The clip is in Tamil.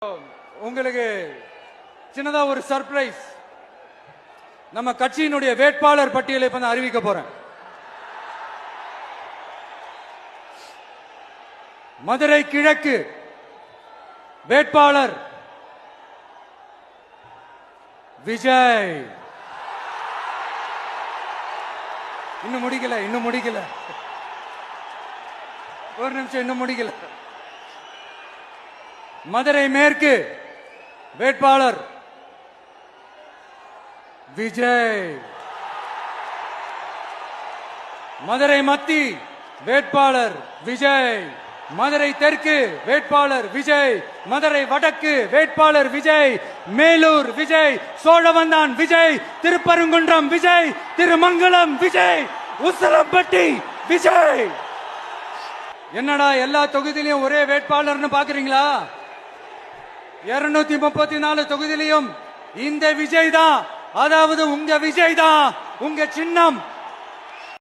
உங்களுக்கு சின்னதா ஒரு சர்ப்ரைஸ். நம்ம கட்சியினுடைய வேட்பாளர் பட்டியலை இப்ப அறிவிக்க போறேன். மதுரை கிழக்கு வேட்பாளர் விஜய். இன்னும் முடிக்கல ஒரு நிமிஷம், இன்னும் முடிக்கல. மதுரை மேற்கு வேட்பாளர் விஜய். மதுரை மத்தி வேட்பாளர் விஜய். மதுரை தெற்கு வேட்பாளர் விஜய். மதுரை வடக்கு வேட்பாளர் விஜய். மேலூர் விஜய். சோழவந்தான் விஜய். திருப்பரங்குன்றம் விஜய். திருமங்கலம் விஜய். உசிலம்பட்டி விஜய். என்னடா எல்லா தொகுதியிலையும் ஒரே வேட்பாளர்னு பாக்குறீங்களா? 234 தொகுதியிலையும் இந்த விஜய் தான், அதாவது உங்க விஜய் தான். உங்க சின்னம்